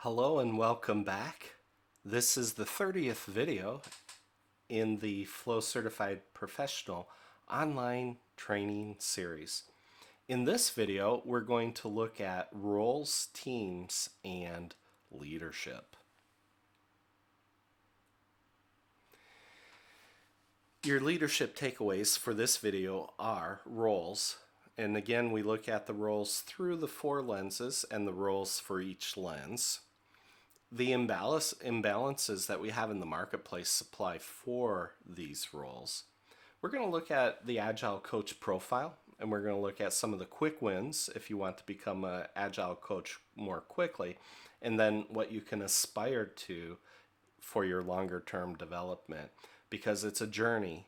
Hello and welcome back. This is the 30th video in the Flow Certified Professional online training series. In this video, we're going to look at roles, teams, and leadership. Your leadership takeaways for this video are roles. And again, we look at the roles through the four lenses and the roles for each lens. The imbalances that we have in the marketplace apply for these roles. We're going to look at the Agile coach profile, and we're going to look at some of the quick wins if you want to become an Agile coach more quickly, and then what you can aspire to for your longer term development, because it's a journey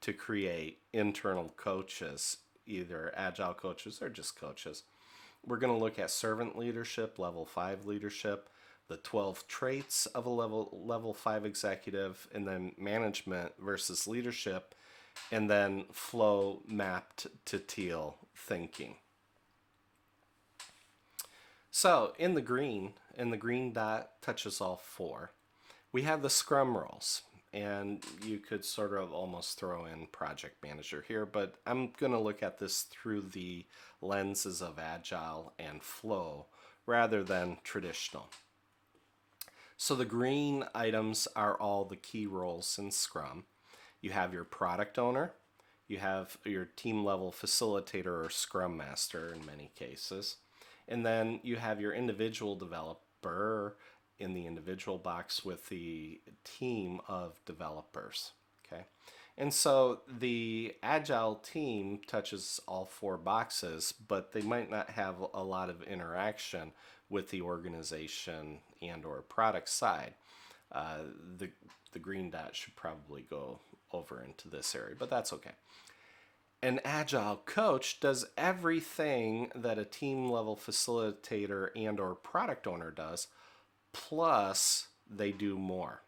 to create internal coaches, either Agile coaches or just coaches. We're going to look at servant leadership, level 5 leadership, the 12 traits of a level 5 executive, and then management versus leadership, and then flow mapped to teal thinking. So in the green dot touches all four, we have the Scrum roles. And you could sort of almost throw in project manager here, but I'm going to look at this through the lenses of Agile and Flow rather than traditional. So the green items are all the key roles in Scrum. You have your product owner, you have your team level facilitator or Scrum master in many cases, and then you have your individual developer in the individual box with the team of developers. Okay, and so the Agile team touches all four boxes, but they might not have a lot of interaction with the organization and or product side. The green dot should probably go over into this area, but that's okay. An Agile coach does everything that a team level facilitator and or product owner does, plus they do more.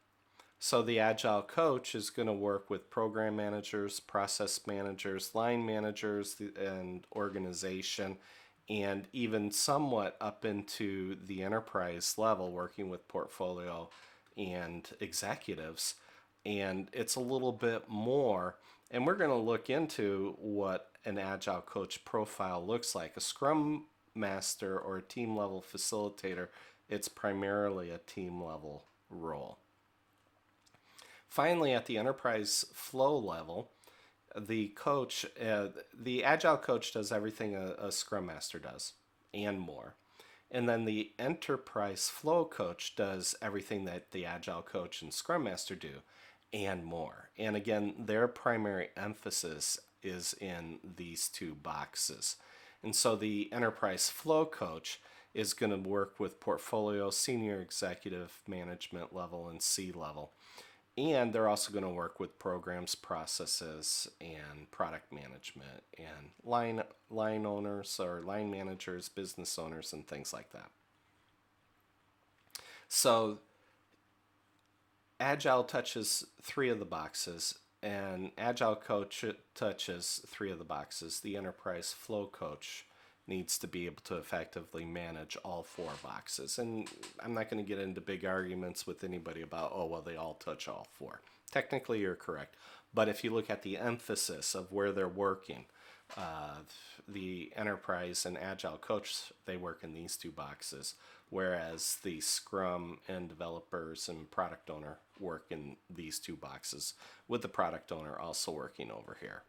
So the Agile coach is going to work with program managers, process managers, line managers, and organization, and even somewhat up into the enterprise level, working with portfolio and executives. And it's a little bit more. And we're going to look into what an Agile coach profile looks like. A Scrum master or a team level facilitator, it's primarily a team level role. Finally, at the enterprise flow level, the Agile coach does everything a Scrum Master does and more. And then the enterprise flow coach does everything that the Agile coach and Scrum Master do and more. And again, their primary emphasis is in these two boxes. And so the enterprise flow coach is going to work with portfolio, senior executive management level, and C level. And they're also going to work with programs, processes, and product management, and line owners or line managers, business owners, and things like that. So Agile touches three of the boxes, and Agile coach touches three of the boxes. The enterprise flow coach needs to be able to effectively manage all four boxes. And I'm not going to get into big arguments with anybody about, oh, well, they all touch all four. Technically, you're correct. But if you look at the emphasis of where they're working, the enterprise and Agile coach, they work in these two boxes, whereas the Scrum and developers and product owner work in these two boxes, with the product owner also working over here.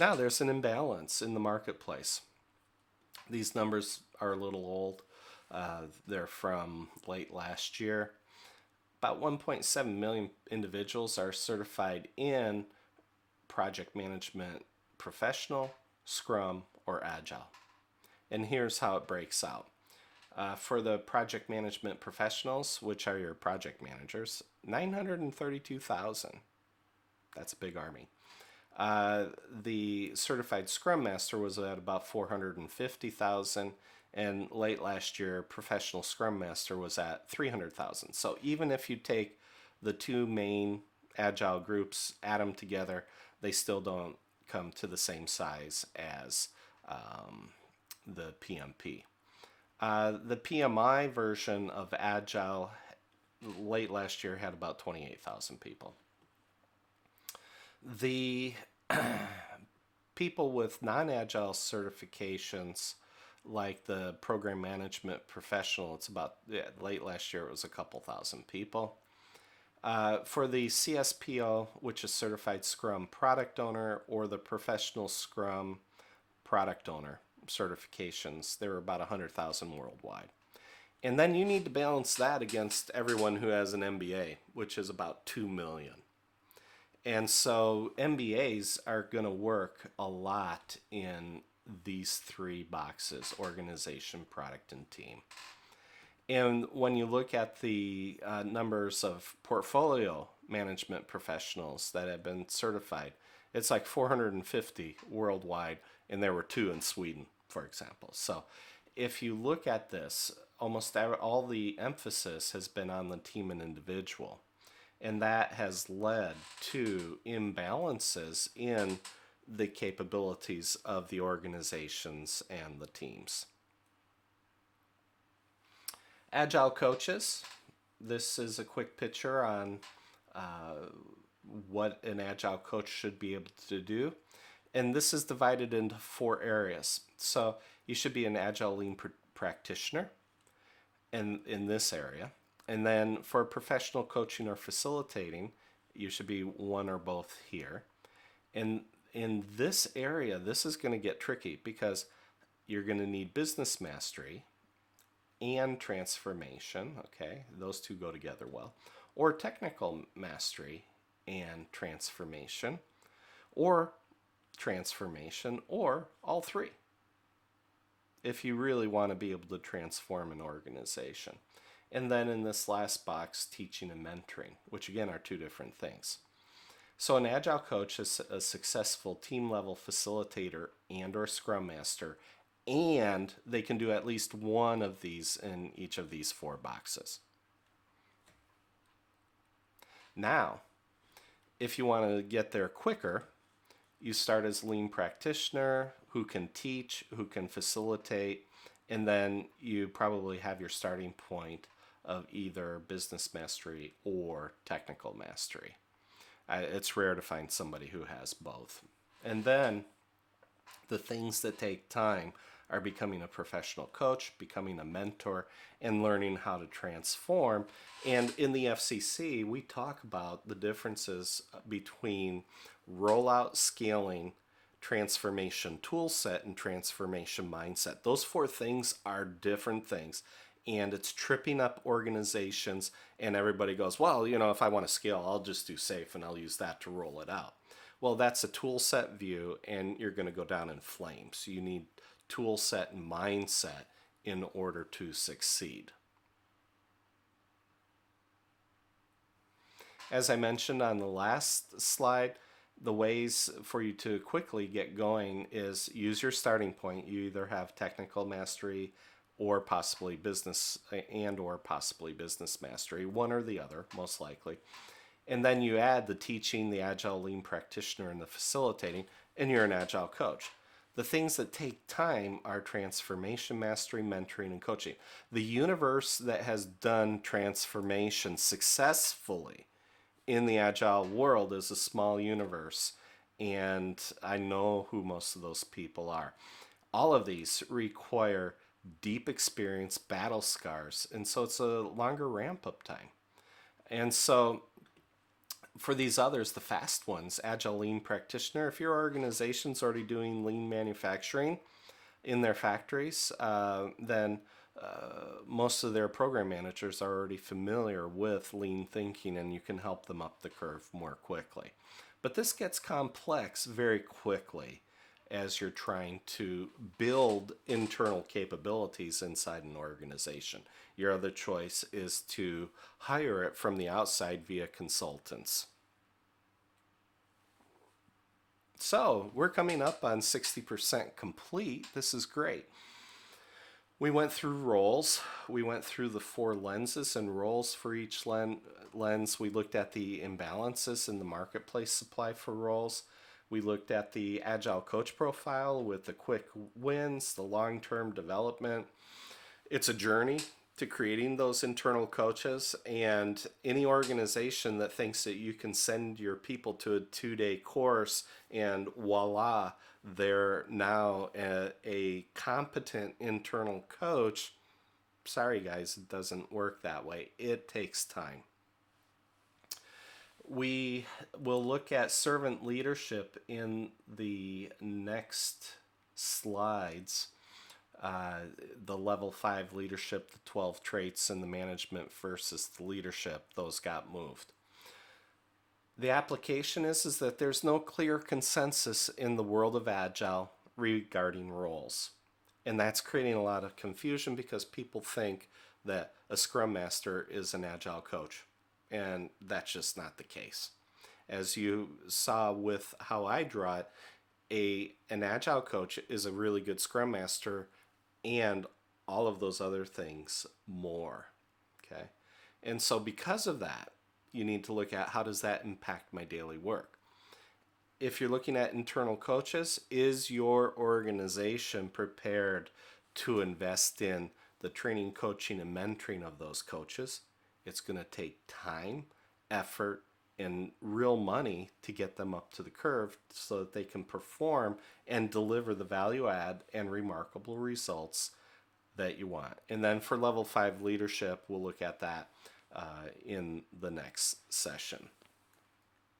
Now there's an imbalance in the marketplace. These numbers are a little old. They're from late last year. About 1.7 million individuals are certified in project management professional, Scrum, or Agile. And here's how it breaks out. For the project management professionals, which are your project managers, 932,000. That's a big army. The certified Scrum Master was at about 450,000, and late last year, professional Scrum Master was at 300,000. So even if you take the two main Agile groups, add them together, they still don't come to the same size as the PMP. The PMI version of Agile late last year had about 28,000 people. The people with non-Agile certifications, like the program management professional, it's about, late last year it was a couple thousand people. For the CSPO, which is Certified Scrum Product Owner, or the Professional Scrum Product Owner certifications, there are about 100,000 worldwide. And then you need to balance that against everyone who has an MBA, which is about 2 million. And so MBAs are going to work a lot in these three boxes: organization, product, and team. And when you look at the numbers of portfolio management professionals that have been certified, it's like 450 worldwide, and there were 2 in Sweden, for example. So if you look at this, almost all the emphasis has been on the team and individual. And that has led to imbalances in the capabilities of the organizations and the teams. Agile coaches. This is a quick picture on what an Agile coach should be able to do. And this is divided into 4 areas. So you should be an Agile Lean practitioner in this area. And then for professional coaching or facilitating, you should be one or both here. And in this area, this is going to get tricky because you're going to need business mastery and transformation. Okay, those two go together well. Or technical mastery and transformation, or all 3, if you really want to be able to transform an organization. And then in this last box, teaching and mentoring, which again are 2 different things. So an Agile coach is a successful team level facilitator and or Scrum Master, and they can do at least one of these in each of these 4 boxes. Now, if you want to get there quicker, you start as Lean practitioner who can teach, who can facilitate, and then you probably have your starting point of either business mastery or technical mastery. It's rare to find somebody who has both. And then the things that take time are becoming a professional coach, becoming a mentor, and learning how to transform. And in the FCC, we talk about the differences between rollout, scaling, transformation toolset, and transformation mindset. Those 4 things are different things. And it's tripping up organizations, and everybody goes, well, if I want to scale, I'll just do SAFe and I'll use that to roll it out. Well, that's a tool set view, and you're going to go down in flames. You need tool set and mindset in order to succeed. As I mentioned on the last slide, the ways for you to quickly get going is use your starting point. You either have technical mastery or possibly business mastery, one or the other, most likely. And then you add the teaching, the Agile Lean practitioner, and the facilitating, and you're an Agile coach. The things that take time are transformation mastery, mentoring, and coaching. The universe that has done transformation successfully in the Agile world is a small universe, and I know who most of those people are. All of these require deep experience, battle scars, and so it's a longer ramp-up time. And so for these others, the fast ones, Agile Lean practitioner, if your organization's already doing lean manufacturing in their factories, then most of their program managers are already familiar with lean thinking, and you can help them up the curve more quickly. But this gets complex very quickly as you're trying to build internal capabilities inside an organization. Your other choice is to hire it from the outside via consultants. So we're coming up on 60% complete. This is great. We went through roles. We went through the 4 lenses and roles for each lens. We looked at the imbalances in the marketplace supply for roles. We looked at the Agile coach profile with the quick wins, the long-term development. It's a journey to creating those internal coaches, and any organization that thinks that you can send your people to a 2-day course and voila, they're now a competent internal coach. Sorry guys, it doesn't work that way. It takes time. We will look at servant leadership in the next slides. The level 5 leadership, the 12 traits, and the management versus the leadership, those got moved. The application is that there's no clear consensus in the world of Agile regarding roles. And that's creating a lot of confusion because people think that a Scrum Master is an Agile coach. And that's just not the case. As you saw with how I draw it, an Agile coach is a really good Scrum Master and all of those other things more. Okay. And so because of that, you need to look at how does that impact my daily work. If you're looking at internal coaches, is your organization prepared to invest in the training, coaching, and mentoring of those coaches? It's going to take time, effort, and real money to get them up to the curve so that they can perform and deliver the value add and remarkable results that you want. And then for level 5 leadership, we'll look at that in the next session.